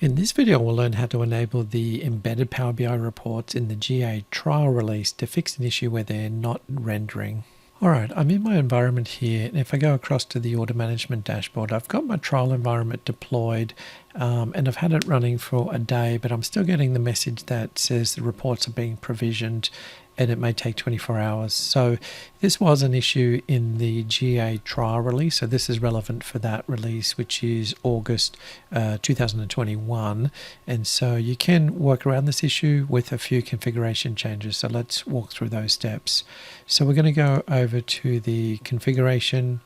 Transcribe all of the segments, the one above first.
In this video, we'll learn how to enable the embedded Power BI reports in the GA trial release to fix an issue where they're not rendering. Alright, I'm in my environment here, and if I go across to the order management dashboard, I've got my trial environment deployed, and I've had it running for a day, but I'm still getting the message that says the reports are being provisioned and it may take 24 hours. So this was an issue in the GA trial release, so this is relevant for that release, which is August 2021. And so you can work around this issue with a few configuration changes. So let's walk through those steps. So we're going to go over to the configuration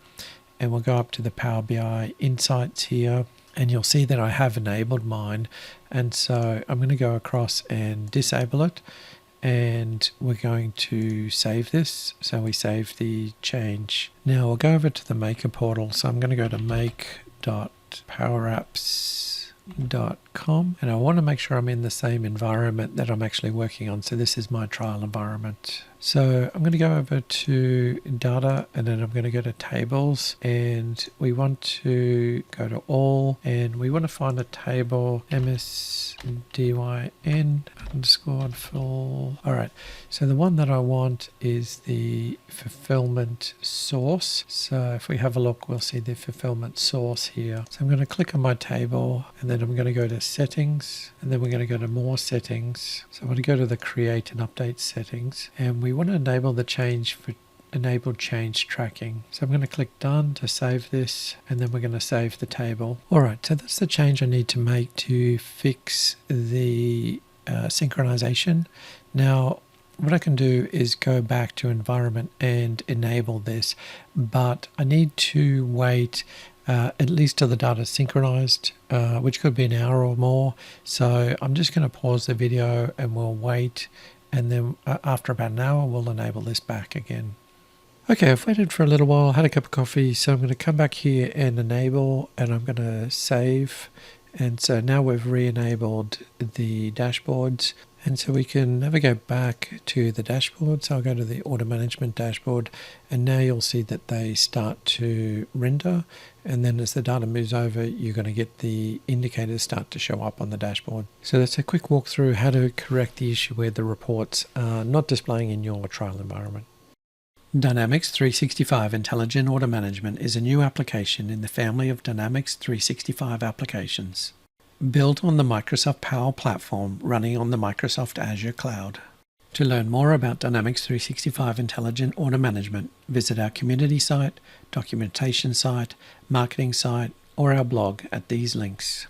and we'll go up to the Power BI Insights here. And you'll see that I have enabled mine. And so I'm going to go across and disable it. And we're going to save this. So we save the change. Now we'll go over to the Maker portal. So I'm going to go to make.powerapps.com, and I want to make sure I'm in the same environment that I'm actually working on. So this is my trial environment. So I'm going to go over to data, and then I'm going to go to tables, and we want to go to all, and we want to find a table MSDYN underscore full. All right. So the one that I want is the fulfillment source. So if we have a look, we'll see the fulfillment source here. So I'm going to click on my table, and then I'm going to go to settings, and then we're going to go to more settings. So I'm going to go to the create and update settings, and we want to enable the change for enable change tracking. So I'm going to click done to save this, and then we're going to save the table. All right, so that's the change I need to make to fix the synchronization. Now what I can do is go back to environment and enable this, but I need to wait at least till the data is synchronized, which could be an hour or more. So I'm just going to pause the video and we'll wait, and then after about an hour we'll enable this back again. Okay, I've waited for a little while, had a cup of coffee, so I'm going to come back here and enable, and I'm going to save. And so now we've re-enabled the dashboards, and so we can navigate back to the dashboard. So I'll go to the order management dashboard, and now you'll see that they start to render, and then as the data moves over, you're going to get the indicators start to show up on the dashboard. So that's a quick walkthrough how to correct the issue where the reports are not displaying in your trial environment. Dynamics 365 Intelligent Order Management is a new application in the family of Dynamics 365 applications. Built on the Microsoft Power Platform running on the Microsoft Azure Cloud. To learn more about Dynamics 365 Intelligent Order Management, visit our community site, documentation site, marketing site, or our blog at these links.